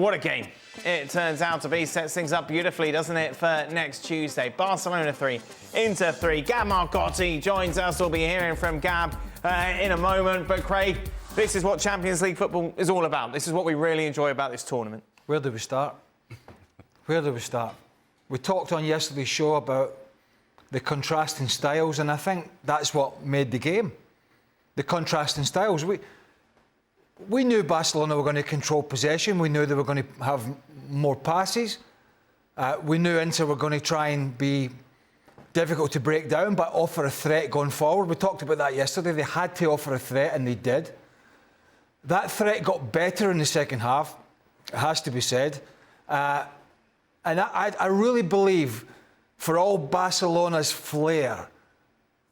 What a game it turns out to be. Sets things up beautifully, doesn't it, for next Tuesday. Barcelona 3, Inter 3. Gab Marcotti joins us. We'll be hearing from Gab in a moment. But Craig, this is what Champions League football is all about. This is what we really enjoy about this tournament. Where do we start? Where do we start? We talked on yesterday's show about the contrasting styles, and I think that's what made the game. The contrasting styles. We knew Barcelona were going to control possession. We knew they were going to have more passes. We knew Inter were going to try and be difficult to break down, but offer a threat going forward. We talked about that yesterday. They had to offer a threat, and they did. That threat got better in the second half, it has to be said. And I really believe, for all Barcelona's flair,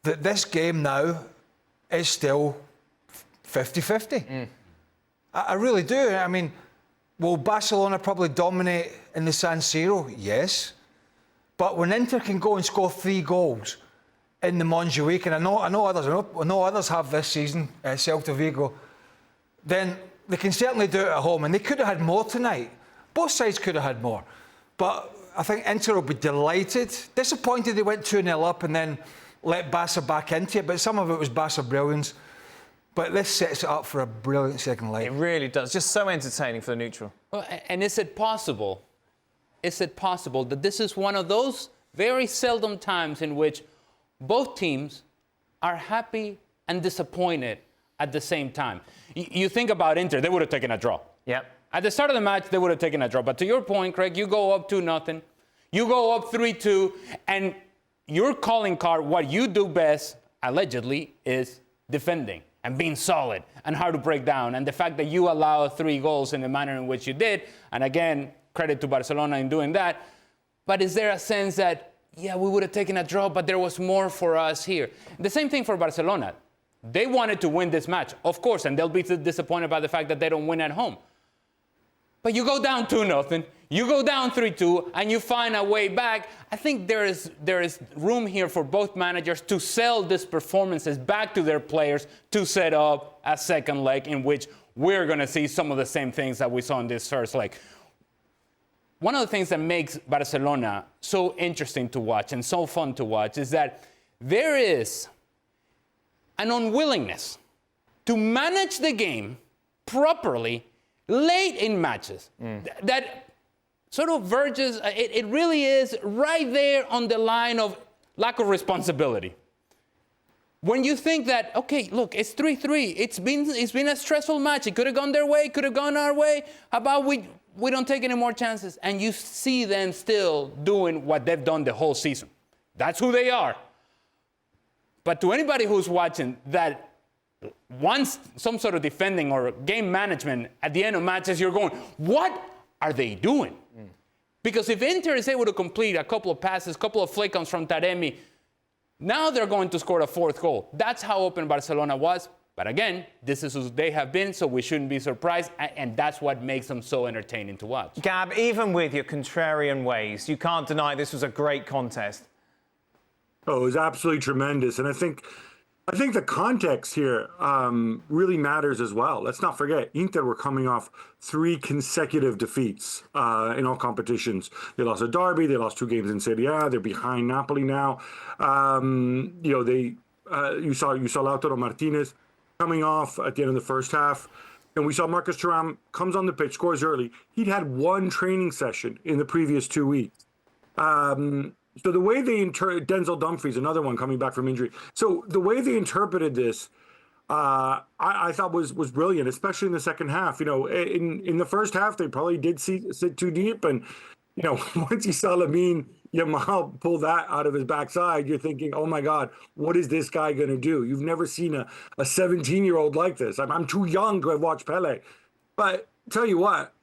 that this game now is still 50-50. I really do. I mean, will Barcelona probably dominate in the San Siro? Yes. But when Inter can go and score 3 goals in the Montjuic, and I know others have this season, Celta Vigo, then they can certainly do it at home. And they could have had more tonight. Both sides could have had more. But I think Inter will be delighted. Disappointed they went 2-0 up and then let Barca back into it. But some of it was Barca brilliance. But this sets it up for a brilliant second leg. It really does. Just so entertaining for the neutral. Well, and is it possible that this is one of those very seldom times in which both teams are happy and disappointed at the same time? You think about Inter, they would have taken a draw. Yep. At the start of the match, they would have taken a draw. But to your point, Craig, you go up 2-0, you go up 3-2, and your calling card, what you do best, allegedly, is defending and being solid and hard to break down. And the fact that you allow 3 goals in the manner in which you did, and again, credit to Barcelona in doing that. But is there a sense that, yeah, we would have taken a draw, but there was more for us here? The same thing for Barcelona. They wanted to win this match, of course, and they'll be disappointed by the fact that they don't win at home. But you go down 2-0, you go down 3-2, and you find a way back. I think there is room here for both managers to sell these performances back to their players to set up a second leg in which we're going to see some of the same things that we saw in this first leg. One of the things that makes Barcelona so interesting to watch and so fun to watch is that there is an unwillingness to manage the game properly late in matches. That sort of verges, it really is right there on the line of lack of responsibility. When you think that, okay, look, it's 3-3. It's been a stressful match. It could have gone their way, could have gone our way. How about we don't take any more chances? And you see them still doing what they've done the whole season. That's who they are. But to anybody who's watching that wants some sort of defending or game management at the end of matches, you're going, what are they doing? Because if Inter is able to complete a couple of passes, a couple of flick-ons from Taremi, now they're going to score a 4th goal. That's how open Barcelona was. But again, this is who they have been, so we shouldn't be surprised. And that's what makes them so entertaining to watch. Gab, even with your contrarian ways, you can't deny this was a great contest. Oh, it was absolutely tremendous. And I think the context here really matters as well. Let's not forget, Inter were coming off 3 consecutive defeats in all competitions. They lost a derby, they lost 2 games in Serie A, they're behind Napoli now. You saw Lautaro Martinez coming off at the end of the first half. And we saw Marcus Thuram comes on the pitch, scores early. He'd had 1 training session in the previous 2 weeks. So the way they Denzel Dumfries, another one coming back from injury. So the way they interpreted this, I thought was brilliant, especially in the second half. You know, in the first half, they probably did sit too deep. And, you know, once you saw Lamine Yamal pull that out of his backside, you're thinking, oh, my God, what is this guy going to do? You've never seen a 17-year-old like this. I'm too young to have watched Pele. But tell you what,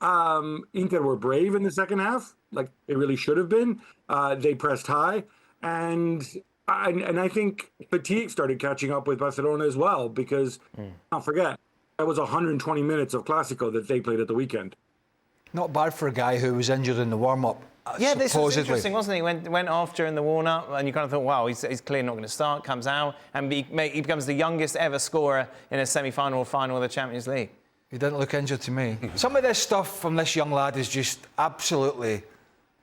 Inter were brave in the second half, like they really should have been. They pressed high, and I think fatigue started catching up with Barcelona as well, because don't forget, that was 120 minutes of Clásico that they played at the weekend. Not bad for a guy who was injured in the warm-up. Yeah, this was interesting, wasn't he? Went off during the warm-up, and you kind of thought, wow, he's clearly not going to start, comes out, and he becomes the youngest ever scorer in a semi-final or final of the Champions League. He didn't look injured to me. Some of this stuff from this young lad is just absolutely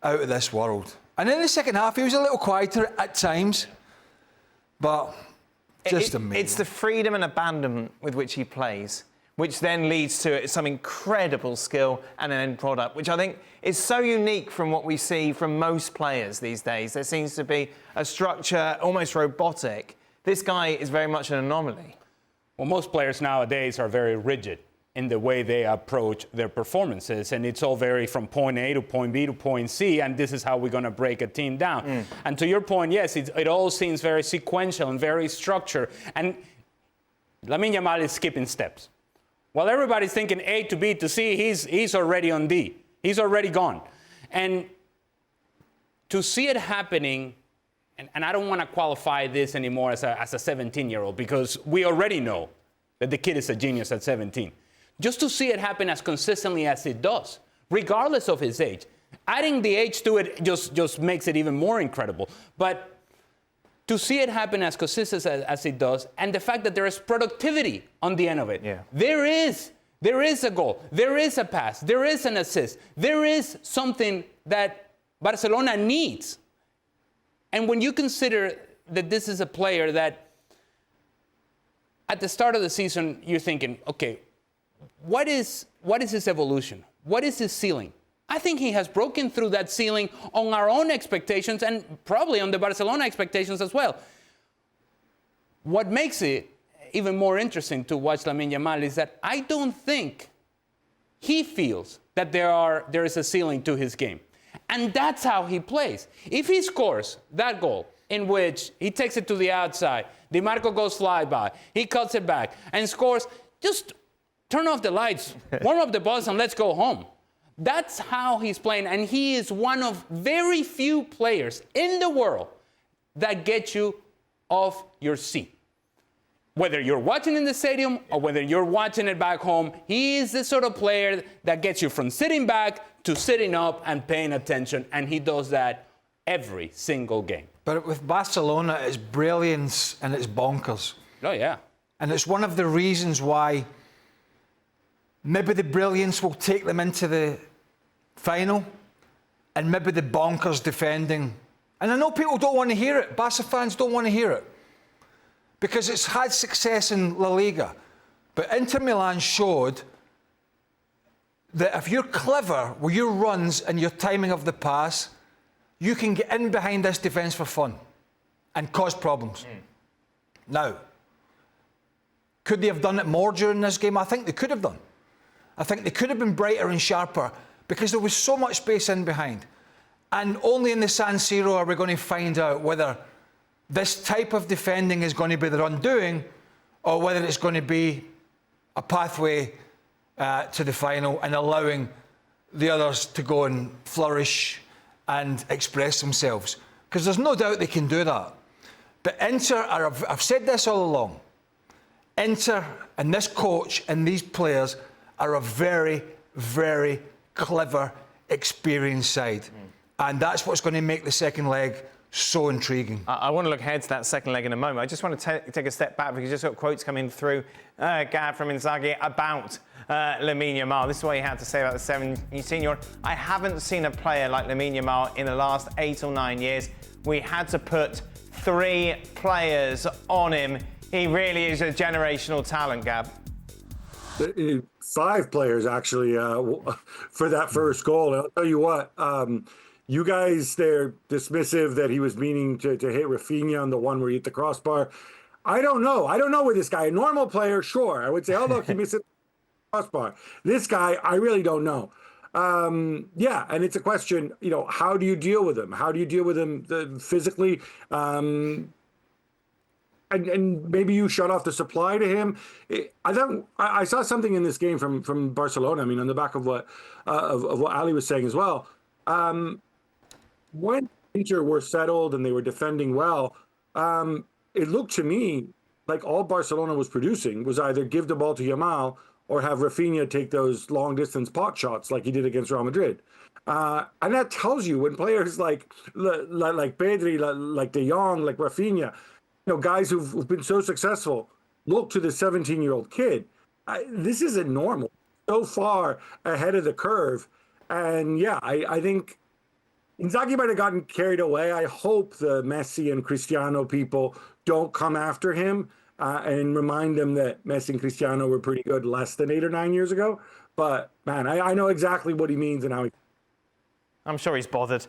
out of this world. And in the second half, he was a little quieter at times, but just amazing. It's the freedom and abandonment with which he plays, which then leads to some incredible skill and an end product, which I think is so unique from what we see from most players these days. There seems to be a structure almost robotic. This guy is very much an anomaly. Well, most players nowadays are very rigid in the way they approach their performances, and it's all very from point A to point B to point C, and this is how we're going to break a team down. And to your point, yes, it all seems very sequential and very structured, and Lamine Yamal is skipping steps. While everybody's thinking A to B to C, he's already on D. He's already gone. And to see it happening, and I don't want to qualify this anymore as a 17-year-old, because we already know that the kid is a genius at 17. Just to see it happen as consistently as it does, regardless of his age. Adding the age to it just makes it even more incredible. But to see it happen as consistent as it does, and the fact that there is productivity on the end of it. Yeah. There is a goal, there is a pass, there is an assist, there is something that Barcelona needs. And when you consider that this is a player that at the start of the season, you're thinking, okay, what is his evolution? What is his ceiling? I think he has broken through that ceiling on our own expectations and probably on the Barcelona expectations as well. What makes it even more interesting to watch Lamine Yamal is that I don't think he feels that there is a ceiling to his game. And that's how he plays. If he scores that goal in which he takes it to the outside, Di Marco goes fly by, he cuts it back and scores, just turn off the lights, warm up the bus, and let's go home. That's how he's playing, and he is one of very few players in the world that get you off your seat. Whether you're watching in the stadium or whether you're watching it back home, he is the sort of player that gets you from sitting back to sitting up and paying attention, and he does that every single game. But with Barcelona, it's brilliance and it's bonkers. Oh, yeah. And it's one of the reasons why maybe the brilliance will take them into the final, and maybe the bonkers defending. And I know people don't want to hear it. Barca fans don't want to hear it, because it's had success in La Liga. But Inter Milan showed that if you're clever with your runs and your timing of the pass, you can get in behind this defence for fun and cause problems. Now, could they have done it more during this game? I think they could have done. I think they could have been brighter and sharper, because there was so much space in behind. And only in the San Siro are we going to find out whether this type of defending is going to be their undoing, or whether it's going to be a pathway to the final and allowing the others to go and flourish and express themselves. Because there's no doubt they can do that. But Inter I've said this all along, Inter and this coach and these players are a very, very clever, experienced side. And that's what's going to make the second leg so intriguing. I want to look ahead to that second leg in a moment. I just want to take a step back, because you just got quotes coming through, Gab, from Inzaghi about Lamine Yamal. This is what he had to say about the 17-year-old. I haven't seen a player like Lamine Yamal in the last 8 or 9 years. We had to put 3 players on him. He really is a generational talent, Gab. 5 players, actually, for that first goal. And I'll tell you what, you guys, they're dismissive that he was meaning to hit Rafinha on the one where he hit the crossbar. I don't know. I don't know with this guy. A normal player, sure. I would say, oh, look, he missed the crossbar. This guy, I really don't know. Yeah, and it's a question, how do you deal with him? How do you deal with him physically? And maybe you shut off the supply to him. I saw something in this game from Barcelona. I mean, on the back of what Ali was saying as well. When Inter were settled and they were defending well, it looked to me like all Barcelona was producing was either give the ball to Yamal or have Rafinha take those long distance pot shots like he did against Real Madrid. And that tells you when players like Pedri, like De Jong, like Rafinha, guys who've been so successful, look to the 17-year-old kid. This isn't normal. so far ahead of the curve. And yeah, I think Inzaghi might have gotten carried away. I hope the Messi and Cristiano people don't come after him and remind him that Messi and Cristiano were pretty good less than 8 or 9 years ago. But man, I know exactly what he means and how he. I'm sure he's bothered.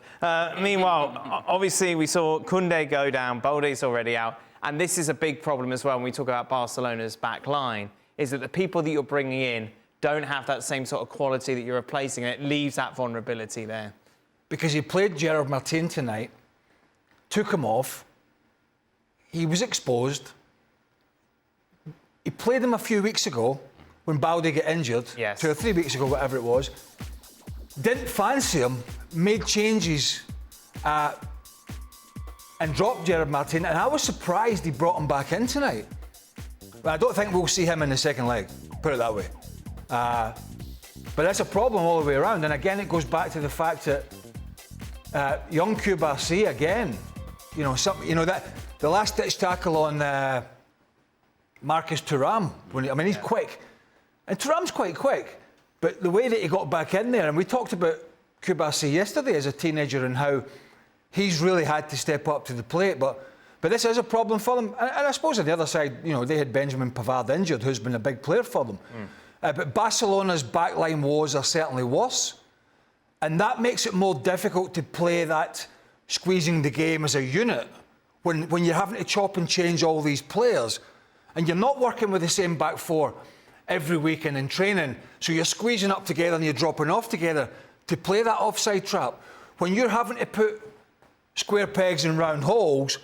Meanwhile, obviously we saw Koundé go down, Balde's already out, and this is a big problem as well when we talk about Barcelona's back line, is that the people that you're bringing in don't have that same sort of quality that you're replacing, and it leaves that vulnerability there. Because he played Gerard Martin tonight, took him off, he was exposed. He played him a few weeks ago when Balde got injured, yes. 2 or 3 weeks ago, whatever it was. Didn't fancy him, made changes and dropped Gerard Martin, and I was surprised he brought him back in tonight. But I don't think we'll see him in the second leg, put it that way. But that's a problem all the way around, and again it goes back to the fact that young Cubarsí again, that the last-ditch tackle on Marcus Thuram, he's quick, and Thuram's quite quick. But the way that he got back in there, and we talked about Cubarsí yesterday as a teenager and how he's really had to step up to the plate. But this is a problem for them. And I suppose on the other side, they had Benjamin Pavard injured, who's been a big player for them. But Barcelona's backline woes are certainly worse. And that makes it more difficult to play that squeezing the game as a unit when you're having to chop and change all these players. And you're not working with the same back four every weekend in training, so you're squeezing up together and you're dropping off together to play that offside trap. When you're having to put square pegs in round holes,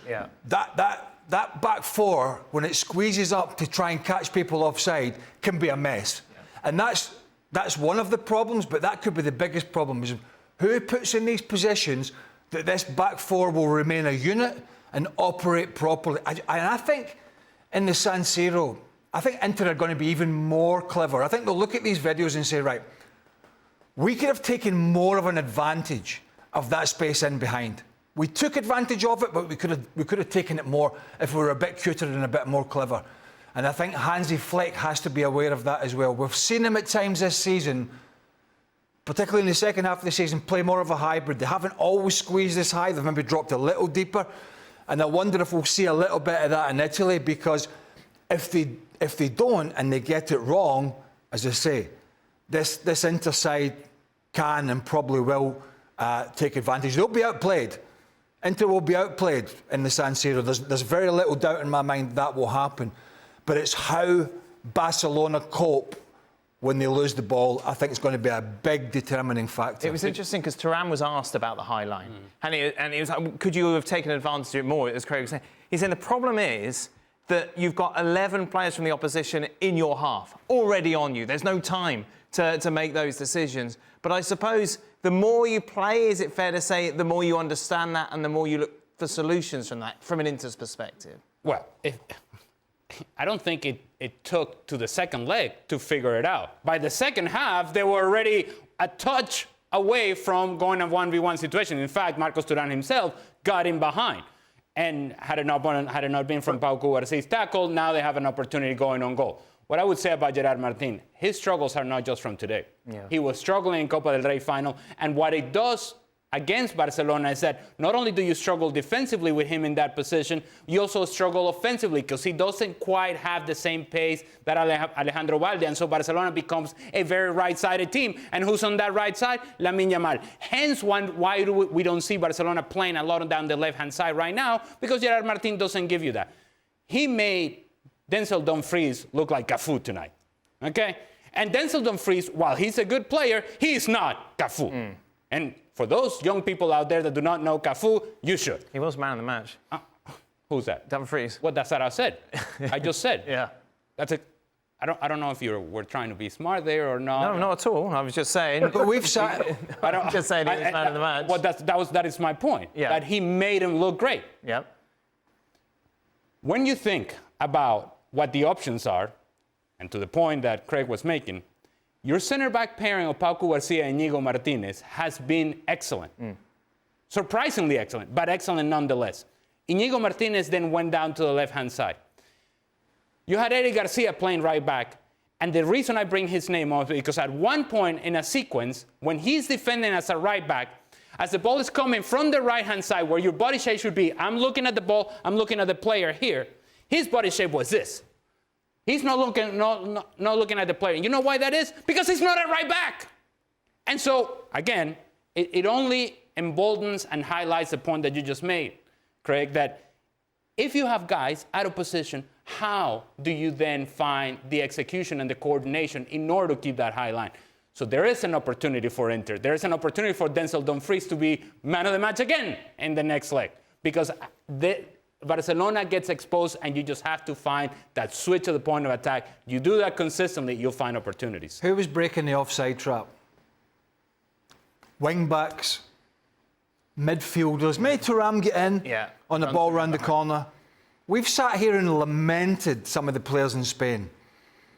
that back four, when it squeezes up to try and catch people offside, can be a mess. And that's one of the problems, but that could be the biggest problem, is who puts in these positions that this back four will remain a unit and operate properly. And I think in the San Siro, I think Inter are going to be even more clever. I think they'll look at these videos and say, right, we could have taken more of an advantage of that space in behind. We took advantage of it, but we could have taken it more if we were a bit cuter and a bit more clever. And I think Hansi Flick has to be aware of that as well. We've seen him at times this season, particularly in the second half of the season, play more of a hybrid. They haven't always squeezed this high. They've maybe dropped a little deeper. And I wonder if we'll see a little bit of that in Italy, because if they don't and they get it wrong, as I say, this Inter side can and probably will take advantage. They'll be outplayed. Inter will be outplayed in the San Siro. There's very little doubt in my mind that will happen. But it's how Barcelona cope when they lose the ball. I think it's going to be a big determining factor. It was interesting because Thuram was asked about the high line. And he was like, could you have taken advantage of it more, as Craig was saying. He said the problem is that you've got 11 players from the opposition in your half, already on you. There's no time to make those decisions. But I suppose the more you play, is it fair to say, the more you understand that and the more you look for solutions from that, from an Inter's perspective? Well, I don't think it took to the second leg to figure it out. By the second half, they were already a touch away from going a 1v1 situation. In fact, Marcos Thuram himself got in behind. And had it not been from Pau Cubarsí's tackle, now they have an opportunity going on goal. What I would say about Gerard Martin, his struggles are not just from today. Yeah. He was struggling in Copa del Rey final, and what it does against Barcelona is that not only do you struggle defensively with him in that position, you also struggle offensively because he doesn't quite have the same pace that Alejandro Balde, and so Barcelona becomes a very right-sided team. And who's on that right side? Lamine Yamal. Hence, why we don't see Barcelona playing a lot down the left-hand side right now, because Gerard Martin doesn't give you that. He made Denzel Dumfries look like Cafu tonight, okay? And Denzel Dumfries, while he's a good player, he's not Cafu. And for those young people out there that do not know Cafu, you should. He was man of the match. Who's that? Dumfries. Well, that's what I said. I just said. Yeah. I don't know if you were trying to be smart there or not. No, not at all. I was just saying. But we've said. Just saying he was man of the match. Well, that is my point. Yeah. That he made him look great. Yep. When you think about what the options are, and to the point that Craig was making, your center-back pairing of Pau Cubarsí and Íñigo Martínez has been excellent. Surprisingly excellent, but excellent nonetheless. Íñigo Martínez then went down to the left-hand side. You had Eric Garcia playing right back, And the reason I bring his name up is because at one point in a sequence, when he's defending as a right back, as the ball is coming from the right-hand side where your body shape should be, I'm looking at the ball, I'm looking at the player here. His body shape was this. He's not looking at the player. And you know why that is? Because he's not a right back. And so, again, it only emboldens and highlights the point that you just made, Craig, that if you have guys out of position, how do you then find the execution and the coordination in order to keep that high line? So there is an opportunity for Inter. There is an opportunity for Denzel Dumfries to be man of the match again in the next leg, because Barcelona gets exposed and you just have to find that switch at the point of attack. You do that consistently, you'll find opportunities. Who was breaking the offside trap? Wing-backs, midfielders. Maybe Thuram get in on the ball round the corner. We've sat here and lamented some of the players in Spain.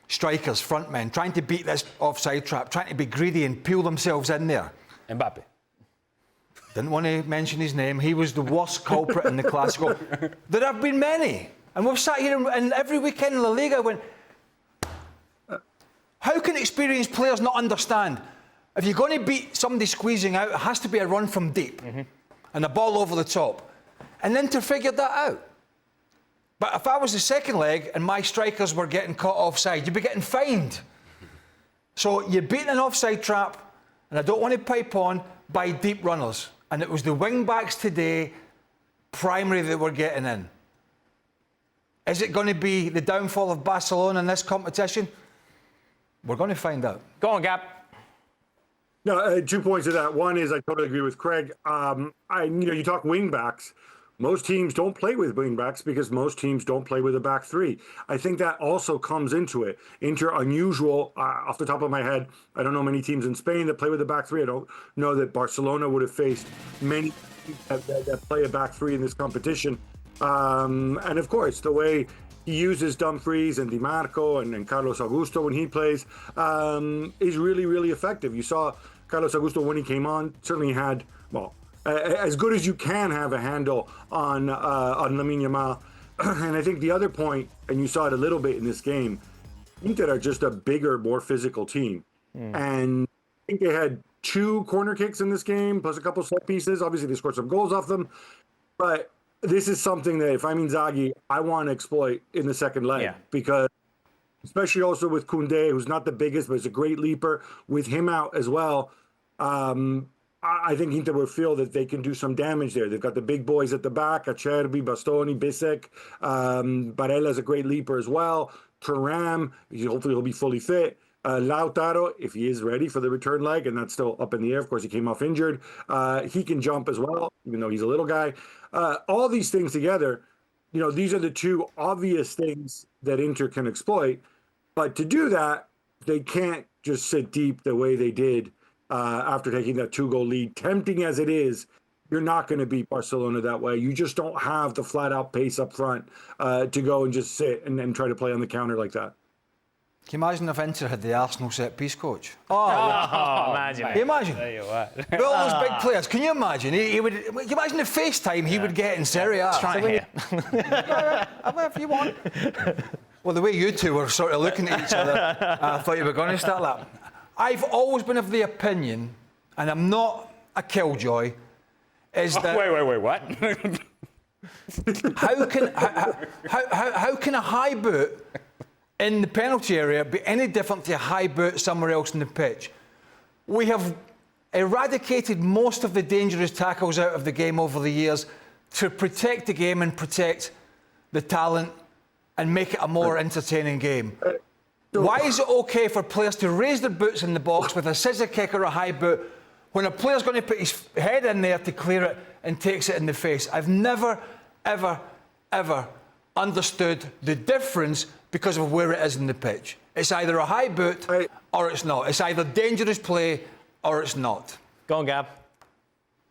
Strikers, frontmen, trying to beat this offside trap, trying to be greedy and peel themselves in there. Mbappe. Didn't want to mention his name. He was the worst culprit in the Clásico. There have been many. And we've sat here and every weekend in La Liga went, how can experienced players not understand? If you're going to beat somebody squeezing out, it has to be a run from deep and a ball over the top. And then to figure that out. But if I was the second leg and my strikers were getting caught offside, you'd be getting fined. So you're beating an offside trap, and I don't want to pipe on, by deep runners. And it was the wing-backs today, primary, that were getting in. Is it going to be the downfall of Barcelona in this competition? We're going to find out. Go on, Gab. No, 2 points to that. One is I totally agree with Craig. You talk wing-backs. Most teams don't play with wing-backs because most teams don't play with a back three. I think that also comes into it. Inter unusual, off the top of my head, I don't know many teams in Spain that play with a back three. I don't know that Barcelona would have faced many that play a back three in this competition. And of course, the way he uses Dumfries and Di Marco and Carlos Augusto when he plays is really, really effective. You saw Carlos Augusto when he came on, certainly had, as good as you can have a handle on Lamine Yamal. And I think the other point, and you saw it a little bit in this game, Inter are just a bigger, more physical team. And I think they had 2 corner kicks in this game, plus a couple set pieces. Obviously, they scored some goals off them. But this is something that if I'm Inzaghi, I want to exploit in the second leg. Because especially also with Koundé, who's not the biggest, but is a great leaper, with him out as well, I think Inter will feel that they can do some damage there. They've got the big boys at the back, Acerbi, Bastoni, Bisek. Barella's a great leaper as well. Thuram, hopefully he'll be fully fit. Lautaro, if he is ready for the return leg, and that's still up in the air. Of course, he came off injured. He can jump as well, even though he's a little guy. All these things together, these are the 2 obvious things that Inter can exploit. But to do that, they can't just sit deep the way they did after taking that 2-goal lead. Tempting as it is, you're not going to beat Barcelona that way. You just don't have the flat-out pace up front to go and just sit and try to play on the counter like that. Can you imagine if Inter had the Arsenal set-piece coach? Imagine. Can you imagine? Tell you what. With all those big players, can you imagine? Can you imagine the FaceTime he would get in Serie A? Try it here. If you want. Well, the way you two were sort of looking at each other, I thought you were going to start that. I've always been of the opinion, and I'm not a killjoy, is that... Wait, what? How can a high boot in the penalty area be any different to a high boot somewhere else in the pitch? We have eradicated most of the dangerous tackles out of the game over the years to protect the game and protect the talent and make it a more entertaining game. Why is it okay for players to raise their boots in the box with a scissor kick or a high boot when a player's going to put his head in there to clear it and takes it in the face? I've never, ever, ever understood the difference because of where it is in the pitch. It's either a high boot or it's not. It's either dangerous play or it's not. Go on, Gab.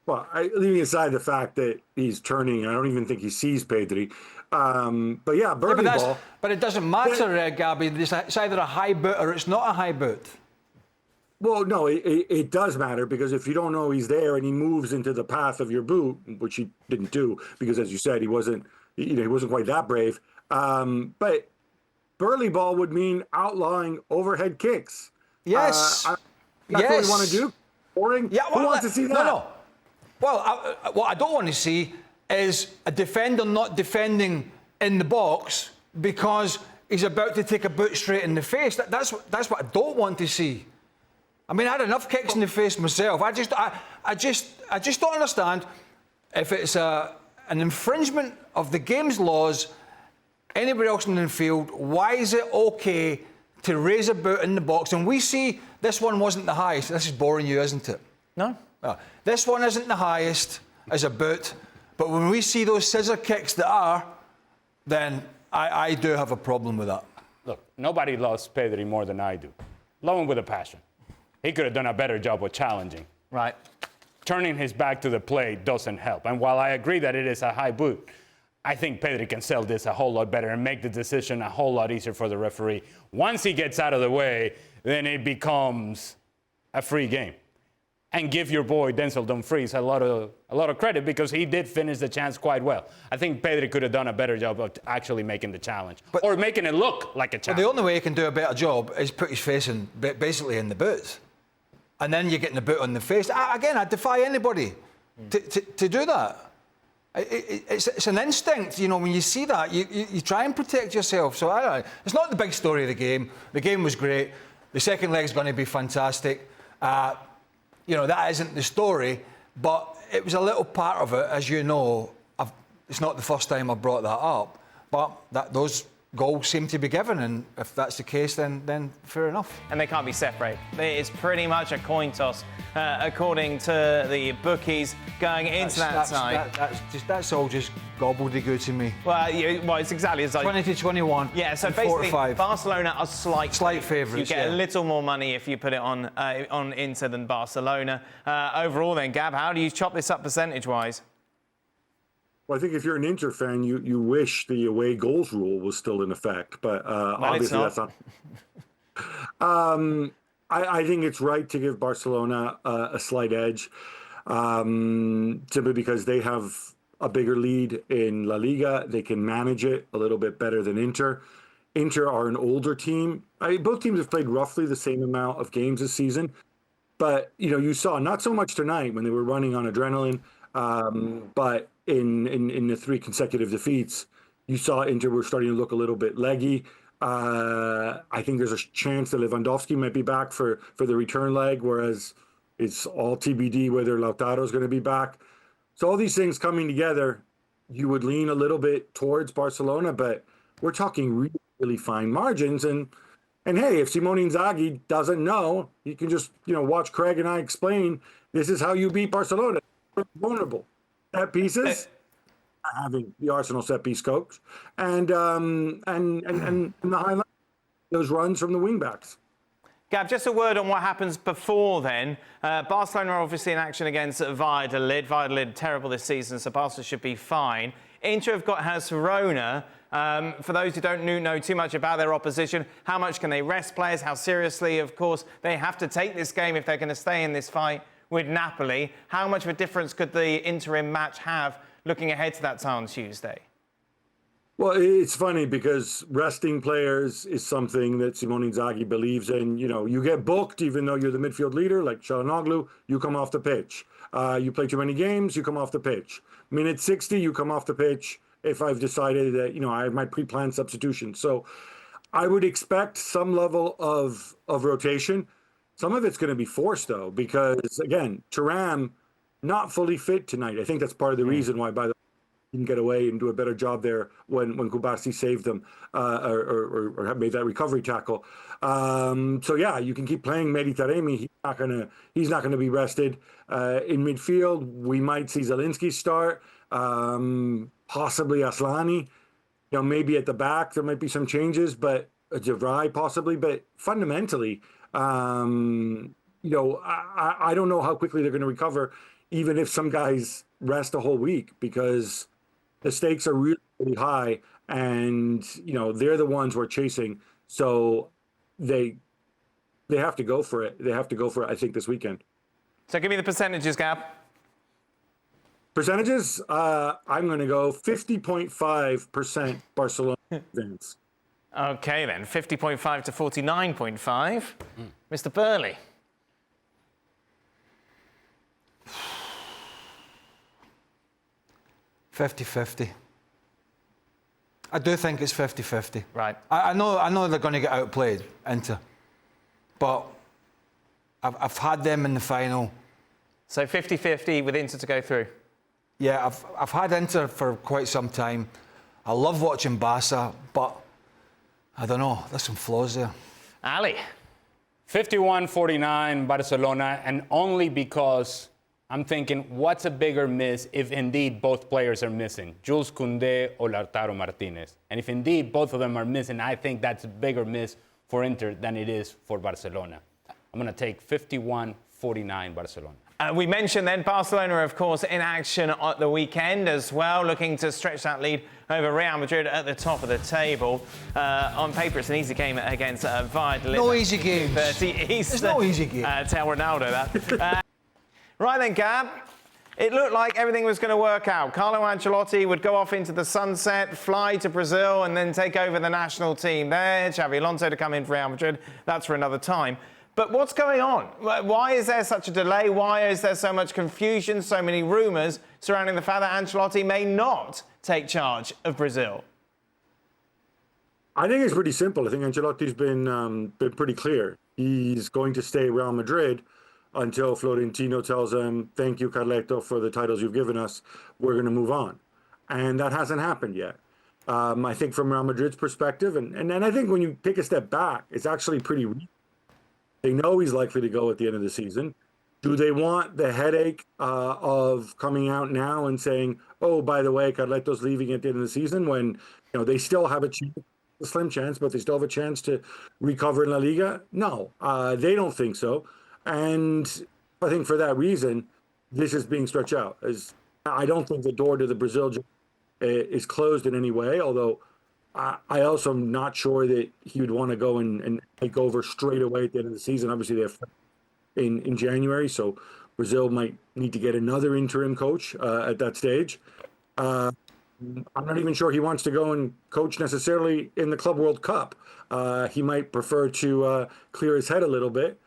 Well, leaving aside the fact that he's turning, I don't even think he sees Pedri. But yeah, birdie ball. But it doesn't matter, Gabby. It's either a high boot or it's not a high boot. Well, no, it does matter, because if you don't know he's there and he moves into the path of your boot, which he didn't do, because as you said, he wasn't quite that brave. But Burley ball would mean outlawing overhead kicks. Yes. That's what we want to do. Boring. Yeah, Who wants to see that? No. Well, what I don't want to see is a defender not defending in the box because he's about to take a boot straight in the face. That's what I don't want to see. I mean, I had enough kicks in the face myself. I just don't understand if it's an infringement of the game's laws. Anybody else in the field, why is it okay to raise a boot in the box? And we see this one wasn't the highest. This is boring you, isn't it? No. This one isn't the highest as a boot, but when we see those scissor kicks that are, then I do have a problem with that. Look, nobody loves Pedri more than I do. Love him with a passion. He could have done a better job of challenging. Right. Turning his back to the play doesn't help. And while I agree that it is a high boot, I think Pedri can sell this a whole lot better and make the decision a whole lot easier for the referee. Once he gets out of the way, then it becomes a free game. And give your boy Denzel Dumfries a lot of credit because he did finish the chance quite well. I think Pedri could have done a better job of actually making the challenge or making it look like a challenge. The only way he can do a better job is put his face basically in the boot. And then you're getting the boot on the face. Again, I defy anybody to do that. It's an instinct, you know, when you see that, you try and protect yourself. So I don't know. It's not the big story of the game. The game was great. The second leg's going to be fantastic. You know, that isn't the story, but it was a little part of it, as you know. It's not the first time I've brought that up, but those goals seem to be given, and if that's the case, then fair enough. And they can't be separated. It's pretty much a coin toss, according to the bookies going into that night. That's all just gobbledygook to me. Well, it's exactly as 20 to 21. Yeah, so and basically, 4 to 5. Barcelona are slight favourites. You get a little more money if you put it on Inter than Barcelona. Overall, then, Gab, how do you chop this up percentage-wise? Well, I think if you're an Inter fan, you wish the away goals rule was still in effect, but obviously that's not. I think it's right to give Barcelona a slight edge, simply because they have a bigger lead in La Liga. They can manage it a little bit better than Inter. Inter are an older team. Both teams have played roughly the same amount of games this season, but you saw not so much tonight when they were running on adrenaline, but in the 3 consecutive defeats, you saw Inter were starting to look a little bit leggy. I think there's a chance that Lewandowski might be back for the return leg, whereas it's all TBD whether Lautaro's going to be back. So all these things coming together, you would lean a little bit towards Barcelona, but we're talking really, really fine margins. And hey, if Simone Inzaghi doesn't know, he can just watch Craig and I explain. This is how you beat Barcelona. Vulnerable. Set pieces, having the Arsenal set piece coach, and the highlight, those runs from the wing backs. Gab, just a word on what happens before then. Barcelona are obviously in action against Valladolid. Valladolid terrible this season, so Barca should be fine. Inter have got Girona. For those who don't know too much about their opposition, how much can they rest players? How seriously, of course, they have to take this game if they're going to stay in this fight with Napoli. How much of a difference could the interim match have looking ahead to that tie on Tuesday? Well, it's funny because resting players is something that Simone Inzaghi believes in. You get booked even though you're the midfield leader, like Çalhanoğlu, you come off the pitch. You play too many games, you come off the pitch. Minute 60, you come off the pitch if I've decided that, I have my pre-planned substitution. So I would expect some level of rotation. Some of it's going to be forced, though, because, again, Thuram not fully fit tonight. I think that's part of the reason why, by the way, he didn't get away and do a better job there when Kubasi saved them or made that recovery tackle. So, yeah, you can keep playing Mehdi Taremi. He's not gonna be rested. In midfield, we might see Zielinski start, possibly Aslani. Maybe at the back there might be some changes, but Javrai possibly. But fundamentally, I don't know how quickly they're going to recover, even if some guys rest a whole week, because the stakes are really, really high, and they're the ones who are chasing. So they have to go for it. They have to go for it, I think, this weekend. So give me the percentages, Gab. Percentages, I'm going to go 50.5% Barcelona advance. Okay, then. 50.5 to 49.5. Mr. Burley. "50-50. I do think it's 50-50. Right. I know they're going to get outplayed, Inter, but I've had them in the final. So 50-50 with Inter to go through. Yeah, I've had Inter for quite some time. I love watching Barca, but I don't know, there's some flaws there. Ali. 51-49 Barcelona, and only because I'm thinking, what's a bigger miss if indeed both players are missing? Jules Koundé or Lautaro Martinez? And if indeed both of them are missing, I think that's a bigger miss for Inter than it is for Barcelona. I'm going to take 51-49 Barcelona. We mentioned then Barcelona, of course, in action at the weekend as well, looking to stretch that lead over Real Madrid at the top of the table. On paper, it's an easy game against Valladolid. No easy games. There's no easy game. Tell Ronaldo that. Right then, Gab. It looked like everything was going to work out. Carlo Ancelotti would go off into the sunset, fly to Brazil, and then take over the national team there. Xabi Alonso to come in for Real Madrid. That's for another time. But what's going on? Why is there such a delay? Why is there so much confusion, so many rumours surrounding the fact that Ancelotti may not take charge of Brazil? I think it's pretty simple. I think Ancelotti's been pretty clear. He's going to stay at Real Madrid until Florentino tells him, "Thank you, Carleto, for the titles you've given us. We're going to move on." And that hasn't happened yet. I think from Real Madrid's perspective, and I think when you take a step back, it's actually pretty reasonable. They know he's likely to go at the end of the season. Do they want the headache of coming out now and saying, "Oh, by the way, Carleto's leaving at the end of the season," when they still have a slim chance, but they still have a chance to recover in La Liga? No, they don't think so. And I think for that reason, this is being stretched out. I don't think the door to the Brazil is closed in any way, although I also am not sure that he would want to go and take over straight away at the end of the season. Obviously, they have in January, so Brazil might need to get another interim coach at that stage. I'm not even sure he wants to go and coach necessarily in the Club World Cup. He might prefer to clear his head a little bit.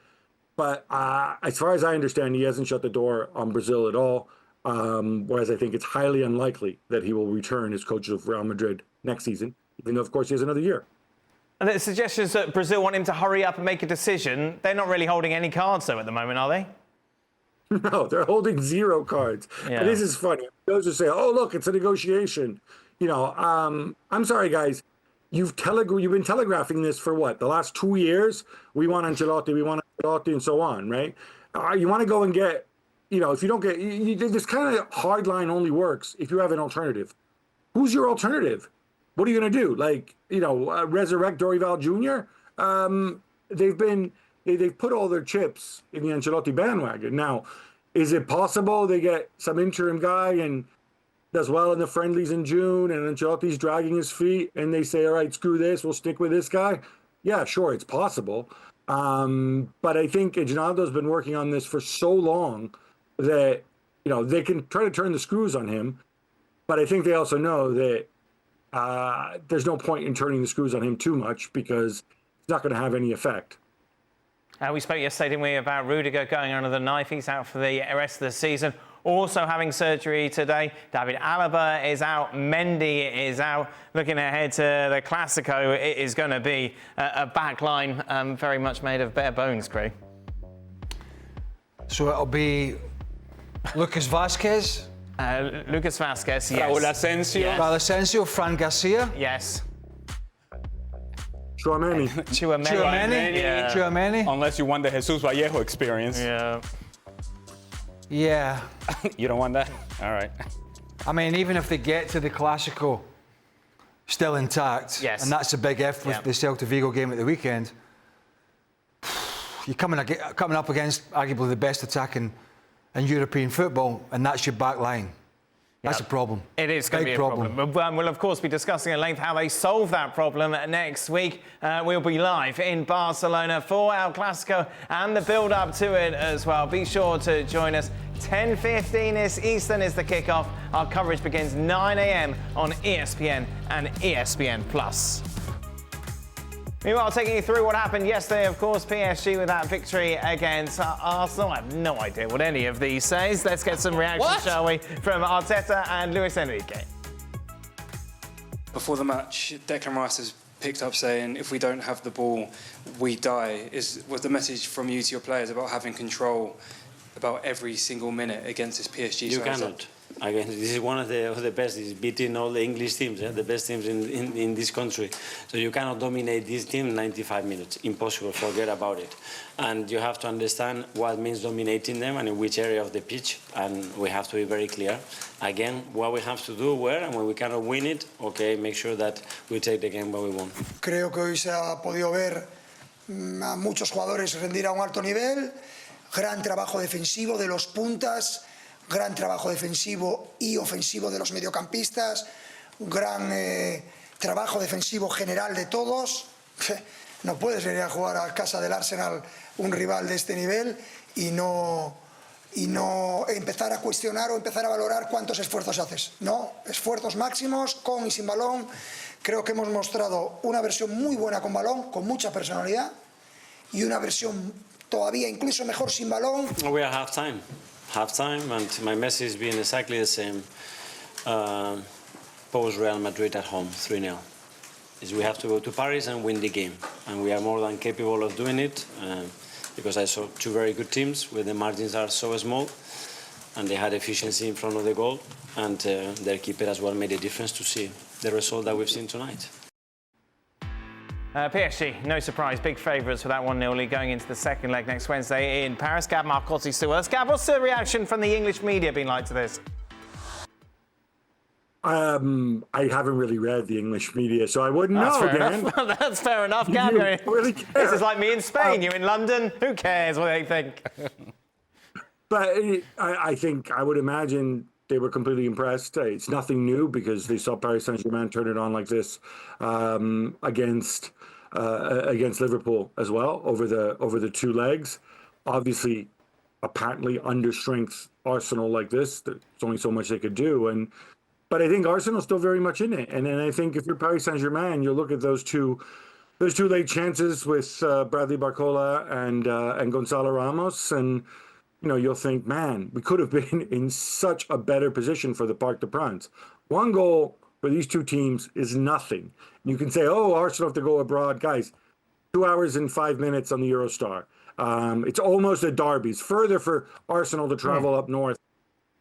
But as far as I understand, he hasn't shut the door on Brazil at all, whereas I think it's highly unlikely that he will return as coach of Real Madrid next season, even though, of course, he has another year. And the suggestions that Brazil want him to hurry up and make a decision, they're not really holding any cards, though, at the moment, are they? No, they're holding 0 cards. Yeah. And this is funny. Those who say, "Oh, look, it's a negotiation." I'm sorry, guys. You've been telegraphing this for what? The last 2 years? We want Ancelotti, and so on, right? You want to go and get, if you don't get, this kind of hard line only works if you have an alternative. Who's your alternative? What are you going to do? Resurrect Dorival Jr.? They've put all their chips in the Ancelotti bandwagon. Now, is it possible they get some interim guy and does well in the friendlies in June, and Ancelotti's dragging his feet, and they say, "All right, screw this, we'll stick with this guy"? Yeah, sure, it's possible. But I think Aguinaldo's been working on this for so long that, they can try to turn the screws on him. But I think they also know that there's no point in turning the screws on him too much, because it's not going to have any effect. We spoke yesterday, didn't we, about Rudiger going under the knife. He's out for the rest of the season. Also having surgery today. David Alaba is out. Mendy is out. Looking ahead to the Clásico, it is going to be a back line very much made of bare bones, Craig. So it'll be Lucas Vázquez, Lucas Vázquez, yes. Raúl Asensio. Yes. Raúl Asensio, Fran Garcia, Yes. Chouameni. Chouameni. Unless you want the Jesus Vallejo experience. Yeah. Yeah. You don't want that? All right. I mean, even if they get to the Clásico still intact, Yes. and that's a big if with Yeah. the Celta Vigo game at the weekend, you're coming up against arguably the best attack in European football, and that's your back line. That's a problem. It is going to be a problem. We'll, of course, be discussing at length how they solve that problem next week. We'll be live in Barcelona for El Clásico and the build-up to it as well. Be sure to join us. 10:15 Eastern is the kickoff. Our coverage begins 9 a.m. on ESPN and ESPN+. Meanwhile, taking you through what happened yesterday, of course, PSG with that victory against Arsenal. I have no idea what any of these says. Let's get some reactions, shall we, from Arteta and Luis Enrique. Before the match, Declan Rice has picked up saying, if we don't have the ball, we die. Was the message from you to your players about having control about every single minute against this PSG side? You cannot. Again, this is one of the best. It's beating all the English teams, the best teams in this country. So you cannot dominate this team 95 minutes. Impossible. Forget about it. And you have to understand what means dominating them and in which area of the pitch. And we have to be very clear. Again, what we have to do where, and when we cannot win it, okay, make sure that we take the game where we want. Creo que hoy se ha podido ver a muchos jugadores rendir a un alto nivel. Gran trabajo defensivo de los puntas. Gran trabajo defensivo y ofensivo de los mediocampistas, gran trabajo defensivo general de todos. No puedes venir a jugar a casa del Arsenal un rival de este nivel y no empezar a cuestionar o empezar a valorar cuántos esfuerzos haces. No, esfuerzos máximos, con y sin balón. Creo que hemos mostrado una versión muy buena con balón, con mucha personalidad, y una versión todavía incluso mejor sin balón. We are half-time, and my message has been exactly the same. Post Real Madrid at home, 3-0. Is we have to go to Paris and win the game, and we are more than capable of doing it. Because I saw two very good teams where the margins are so small, and they had efficiency in front of the goal, and their keeper as well made a difference to see the result that we've seen tonight. PSG, no surprise, big favourites for that 1-0 lead going into the second leg next Wednesday in Paris. Gab Marcotti still with us. Gab, what's the reaction from the English media been like to this? I haven't really read the English media, so I wouldn't know, Dan. That's fair enough, Gab. Really this is like me in Spain. You're in London. Who cares what they think? But I think, I would imagine they were completely impressed. It's nothing new because they saw Paris Saint-Germain turn it on like this against Liverpool as well over the two legs. Obviously, apparently under strength Arsenal like this, there's only so much they could do. But I think Arsenal's still very much in it. And then I think if you're Paris Saint-Germain, you look at those two late chances with Bradley Barcola and Gonzalo Ramos, and you'll think, man, we could have been in such a better position for the Parc des Princes. One goal for these two teams is nothing. You can say, oh, Arsenal have to go abroad. Guys, 2 hours and 5 minutes on the Eurostar. It's almost a derby. It's further for Arsenal to travel up north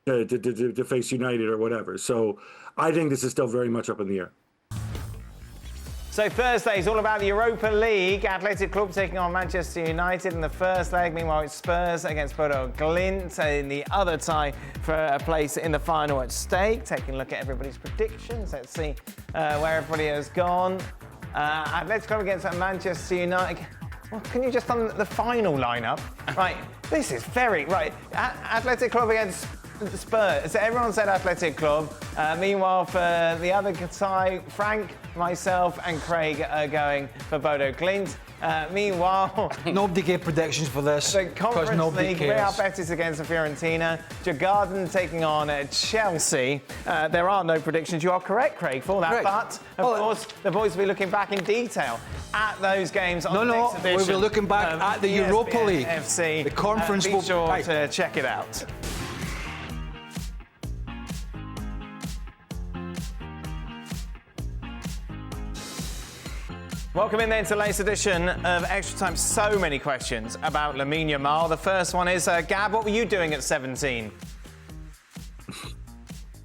to face United or whatever. So I think this is still very much up in the air. So Thursday is all about the Europa League. Athletic Club taking on Manchester United in the first leg. Meanwhile, it's Spurs against Bodo Glimt in the other tie for a place in the final at stake. Taking a look at everybody's predictions. Let's see where everybody has gone. Athletic Club against Manchester United. Well, can you just on the final lineup? Right, this is very... Right, Athletic Club against Spurs. So everyone said Athletic Club. Meanwhile, for the other side, Frank, myself, and Craig are going for Bodo Glimt. Meanwhile, nobody gave predictions for this. The Conference League, Real Betis against the Fiorentina, Djurgården taking on Chelsea. There are no predictions. You are correct, Craig, for that. But of course, the boys will be looking back in detail at those games on the next edition. We'll be looking back at the Europa League, FC. The conference. Be sure to check it out. Welcome in then to the latest edition of Extra Time. So many questions about Lamine Yamal. The first one is, Gab, what were you doing at 17?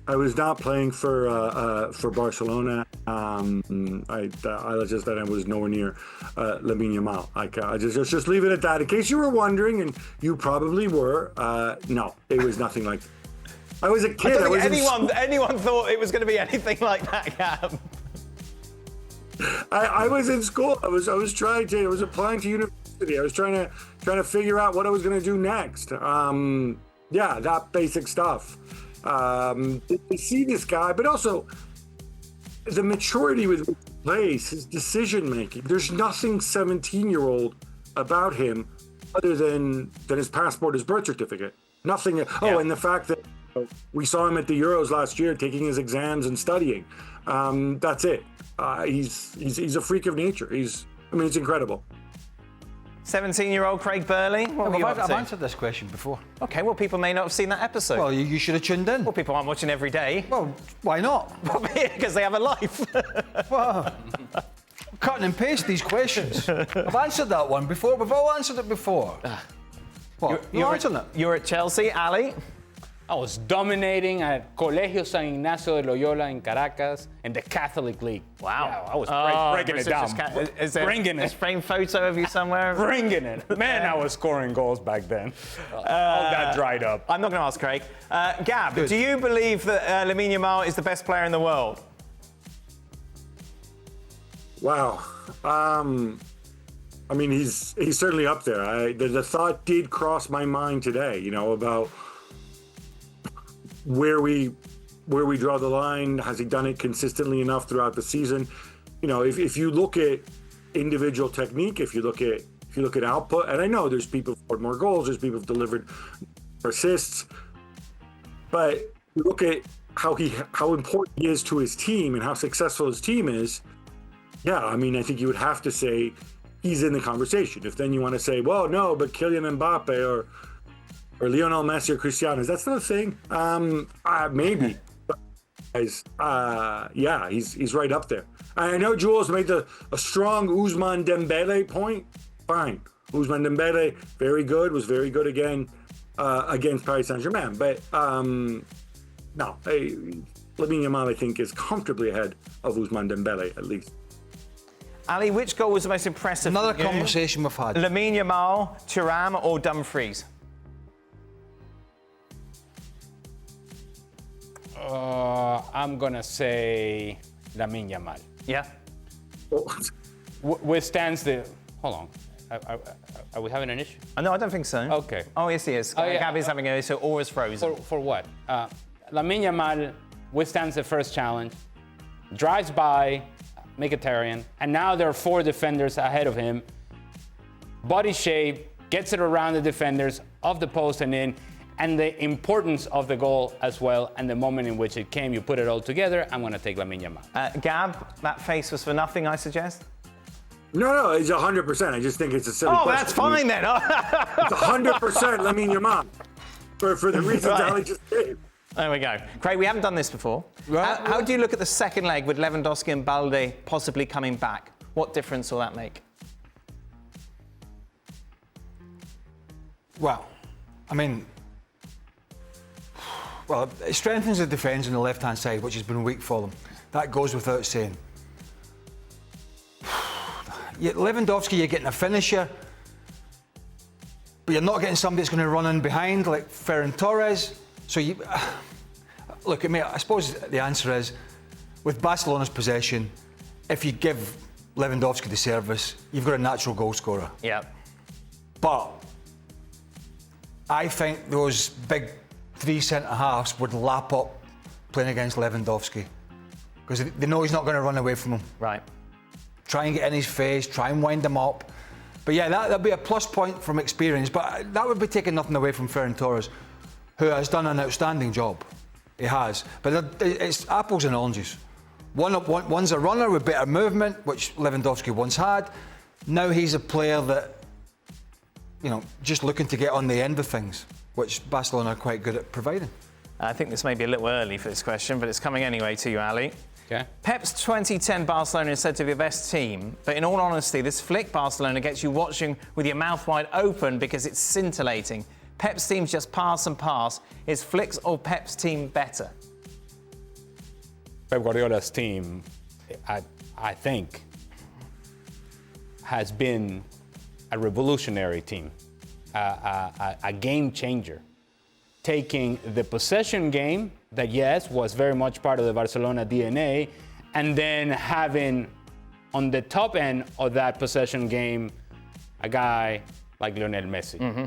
I was not playing for Barcelona. I was nowhere near Lamine Yamal. I just leave it at that. In case you were wondering, and you probably were, no, it was nothing like that. I was a kid. I don't think anyone thought it was going to be anything like that, Gab. I was in school. I was applying to university. I was trying to figure out what I was going to do next. Yeah, that basic stuff. To see this guy, but also the maturity with which he plays, his decision making. There's nothing 17-year-old about him other than his passport, his birth certificate. Nothing. Oh, and the fact that we saw him at the Euros last year taking his exams and studying. That's it. He's a freak of nature. He's I mean, it's incredible. 17-year-old Craig Burley, what were you up I've to? answered this question before. Okay, well, people may not have seen that episode. Well, you should have tuned in. Well, people aren't watching every day. Well, why not? Because they have a life. Well, cutting and paste these questions. I've answered that one before. We've all answered it before. What? You're answering it. You're at Chelsea, Ali. I was dominating at Colegio San Ignacio de Loyola in Caracas in the Catholic League. Wow. Yeah, I was breaking it down. Is there Bringing a it. framed photo of you somewhere? Bringing it. Man, I was scoring goals back then. All that dried up. I'm not going to ask Craig. Gab, Good. do you believe that Lamine Yamal is the best player in the world? Wow. I mean, he's certainly up there. The thought did cross my mind today, you know, about where we draw the line. Has he done it consistently enough throughout the season? You know, if you look at individual technique, if you look at output, and I know there's people who've scored more goals, there's people who've delivered assists, but you look at how important he is to his team and how successful his team is. Yeah, I mean, I think you would have to say he's in the conversation. If then you want to say, well, no, but Kylian Mbappe or Lionel Messi or Cristiano, is that still a thing? Maybe. But, guys, yeah, he's right up there. I know Jules made a strong Ousmane Dembele point. Fine. Ousmane Dembele, very good, was very good again against Paris Saint-Germain. But no, Lamine Yamal, I think, is comfortably ahead of Ousmane Dembele, at least. Ali, which goal was the most impressive Another for you? conversation we've had. Lamine Yamal, Thuram, or Dumfries? I'm going to say Lamine Yamal. Yeah. Withstands the... Hold on. Are we having an issue? No, I don't think so. Okay. Oh, yes, he is. Oh, yeah. Gabby's having an issue, always frozen. For what? Lamine Yamal withstands the first challenge, drives by Mkhitaryan, and now there are 4 defenders ahead of him. Body shape, gets it around the defenders, off the post and in, and the importance of the goal as well, and the moment in which it came, you put it all together. I'm going to take Lamine Yamal. Gab, that face was for nothing, I suggest? No, it's 100%. I just think it's a silly question. That's fine then. It's 100% Lamine Yamal for the reasons Right. Ali just gave. There we go. Craig, we haven't done this before. How do you look at the second leg with Lewandowski and Balde possibly coming back? What difference will that make? Well, I mean, it strengthens the defence on the left-hand side, which has been weak for them. That goes without saying. Lewandowski, you're getting a finisher, but you're not getting somebody that's going to run in behind like Ferran Torres. So look, I mean, I suppose the answer is, with Barcelona's possession, if you give Lewandowski the service, you've got a natural goal scorer. Yeah. But I think those big 3 centre-halves would lap up playing against Lewandowski because they know he's not going to run away from him. Right. Try and get in his face, try and wind him up. But yeah, that'd be a plus point from experience, but that would be taking nothing away from Ferran Torres, who has done an outstanding job. He has. But it's apples and oranges. One's a runner with better movement, which Lewandowski once had. Now he's a player that, you know, just looking to get on the end of things, which Barcelona are quite good at providing. I think this may be a little early for this question, but it's coming anyway to you, Ali. Okay. Pep's 2010 Barcelona is said to be the best team, but in all honesty, this flick Barcelona gets you watching with your mouth wide open because it's scintillating. Pep's teams just pass and pass. Is Flick's or Pep's team better? Pep Guardiola's team, I think, has been a revolutionary team, a game changer. Taking the possession game that, yes, was very much part of the Barcelona DNA, and then having on the top end of that possession game a guy like Lionel Messi. Mm-hmm.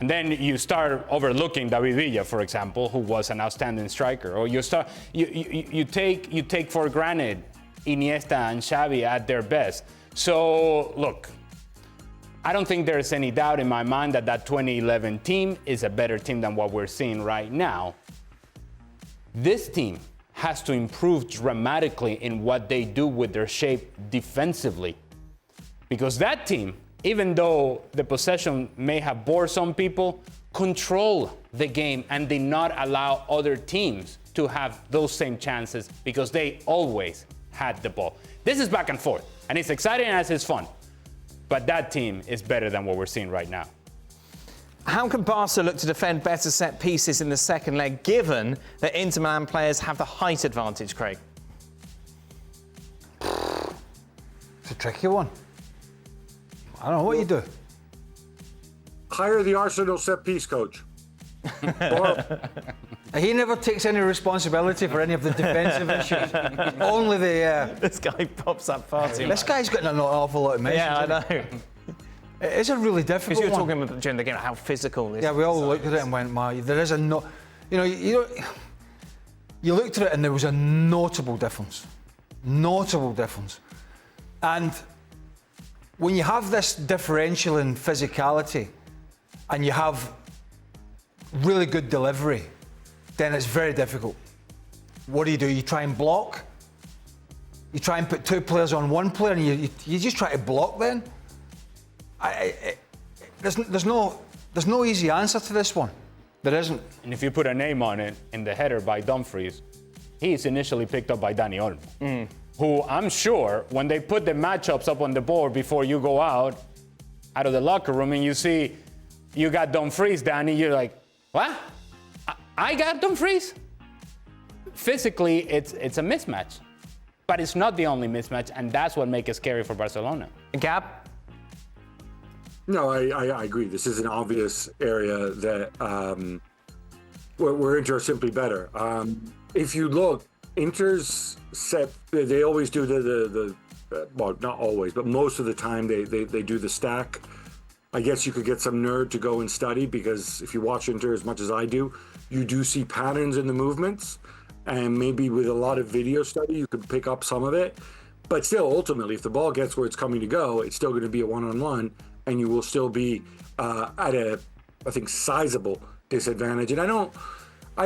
And then you start overlooking David Villa, for example, who was an outstanding striker. Or you take for granted Iniesta and Xavi at their best. So, look, I don't think there's any doubt in my mind that 2011 team is a better team than what we're seeing right now. This team has to improve dramatically in what they do with their shape defensively Because that team, even though the possession may have bored some people, control the game and did not allow other teams to have those same chances because they always had the ball. This is back and forth, and it's exciting as it's fun. But that team is better than what we're seeing right now. How can Barca look to defend better set pieces in the second leg, given that Inter Milan players have the height advantage, Craig? It's a tricky one. I don't know what you do. Hire the Arsenal set piece coach. He never takes any responsibility for any of the defensive issues. Only the. This guy pops up far too This much. guy's got an awful lot of messages. Yeah, I know. It is a really Because difficult you were one. talking about during the game how physical this is. Yeah, we all looked at it and went, "My, there is a no." You know, you looked at it and there was a notable difference. Notable difference. And when you have this differential in physicality and you have really good delivery, then it's very difficult. What do? You try and block? You try and put two players on one player and you just try to block then? There's no easy answer to this one. There isn't. And if you put a name on it in the header by Dumfries, he's initially picked up by Dani Olmo, who I'm sure when they put the matchups up on the board before you go out of the locker room and you see you got Dumfries, Dani, you're like, what? I got Dumfries? Physically, it's a mismatch. But it's not the only mismatch, and that's what makes it scary for Barcelona. Gab? No, I agree. This is an obvious area that where Inter are simply better. If you look, Inter's set, they always do the well, not always, but most of the time they do the stack. I guess you could get some nerd to go and study, because if you watch Inter as much as I do, you do see patterns in the movements, and maybe with a lot of video study, you could pick up some of it. But still, ultimately, if the ball gets where it's coming to go, it's still going to be a one-on-one, and you will still be at a, I think, sizable disadvantage. And I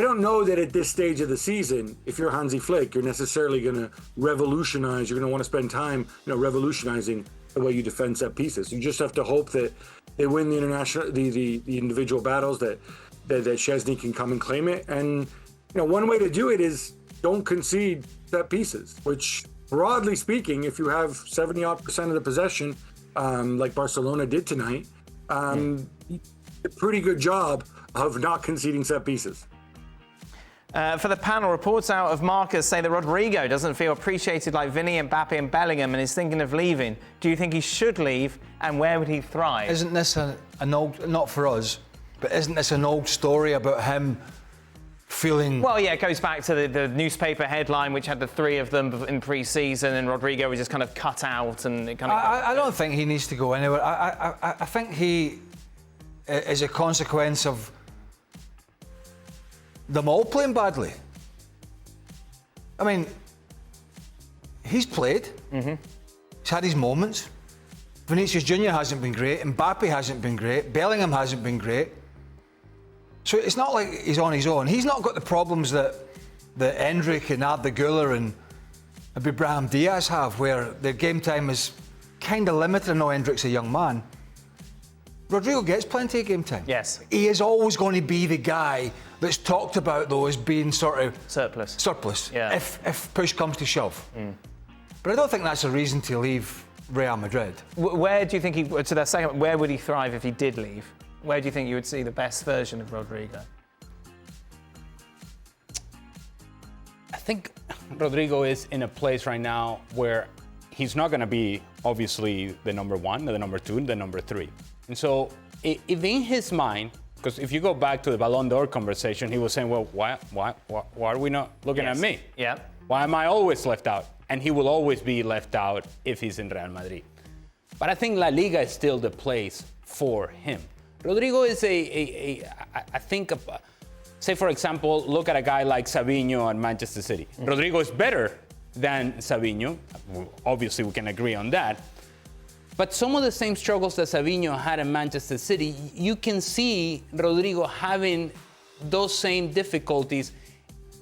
don't know that at this stage of the season, if you're Hansi Flick, you're necessarily going to revolutionize. You're going to want to spend time, revolutionizing the way you defend set pieces. You just have to hope that they win the individual battles, that Szczesny can come and claim it. And one way to do it is don't concede set pieces, which, broadly speaking, if you have 70-odd% of the possession, like Barcelona did tonight, a pretty good job of not conceding set pieces. For the panel, reports out of Marcus say that Rodrigo doesn't feel appreciated like Vinny, Mbappe and Bellingham and is thinking of leaving. Do you think he should leave, and where would he thrive? Isn't this an old, not for us, but isn't this an old story about him feeling... Well, yeah, it goes back to the newspaper headline, which had the three of them in pre-season, and Rodrigo was just kind of cut out, and it kind of... I don't think he needs to go anywhere. I think he is a consequence of them all playing badly. I mean, he's played. Mm-hmm. He's had his moments. Vinicius Junior hasn't been great. Mbappe hasn't been great. Bellingham hasn't been great. So it's not like he's on his own. He's not got the problems that Endrick and Arda Güler and Ibrahim Diaz have, where their game time is kind of limited. I know Endrick's a young man. Rodrigo gets plenty of game time. Yes. He is always going to be the guy that's talked about, though, as being sort of... Surplus. Yeah. If push comes to shove. But I don't think that's a reason to leave Real Madrid. Where do you think where would he thrive if he did leave? Where do you think you would see the best version of Rodrigo? I think Rodrigo is in a place right now where he's not going to be, obviously, the number one, the number two, the number three. And so, if in his mind, because if you go back to the Ballon d'Or conversation, he was saying, well, why are we not looking at me? Yeah. Why am I always left out? And he will always be left out if he's in Real Madrid. But I think La Liga is still the place for him. Rodrigo is I think, say for example, look at a guy like Savinho at Manchester City. Mm-hmm. Rodrigo is better than Savinho. Obviously, we can agree on that. But some of the same struggles that Savinho had in Manchester City, you can see Rodrigo having those same difficulties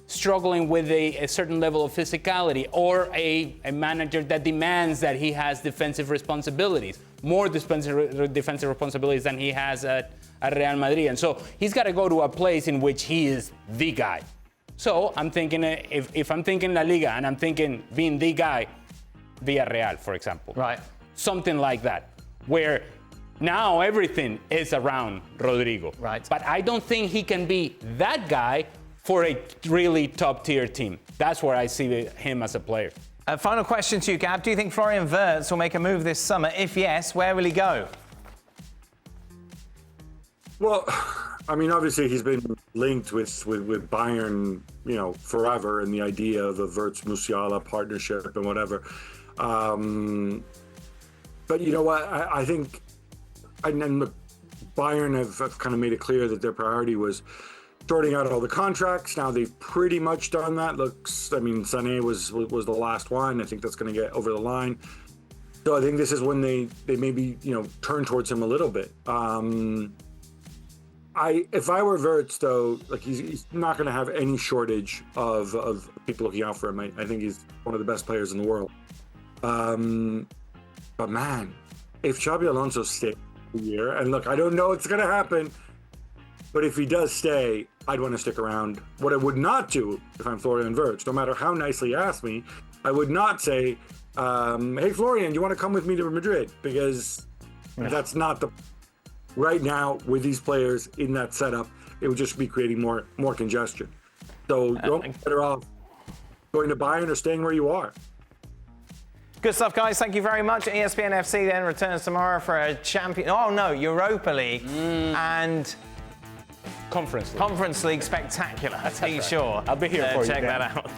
struggling with a certain level of physicality, or a manager that demands that he has defensive responsibilities, more defensive responsibilities than he has at Real Madrid. And so he's got to go to a place in which he is the guy. So I'm thinking, if I'm thinking La Liga and I'm thinking being the guy, Villarreal, for example. Right. Something like that, where now everything is around Rodrigo. Right. But I don't think he can be that guy for a really top-tier team. That's where I see him as a player. Final question to you, Gab. Do you think Florian Wirtz will make a move this summer? If yes, where will he go? Well, I mean, obviously he's been linked with Bayern, forever, and the idea of the Wirtz-Musiala partnership and whatever. But you know what? I think, and look, Bayern have kind of made it clear that their priority was sorting out all the contracts. Now they've pretty much done that. Sané was the last one. I think that's going to get over the line. So I think this is when they maybe turn towards him a little bit. If I were Wirtz, though, he's not going to have any shortage of people looking out for him. I think he's one of the best players in the world. But man, if Xabi Alonso stays a year, and look, I don't know it's going to happen, but if he does stay, I'd want to stick around. What I would not do if I'm Florian Wirtz, no matter how nicely you ask me, I would not say, hey, Florian, you want to come with me to Madrid? Because that's not the... Right now, with these players in that setup, it would just be creating more congestion. So you're better off going to Bayern or staying where you are. Good stuff, guys. Thank you very much. ESPN FC then returns tomorrow for a Europa League and Conference League. Conference League spectacular. Be sure. I'll be here for you. Check that out.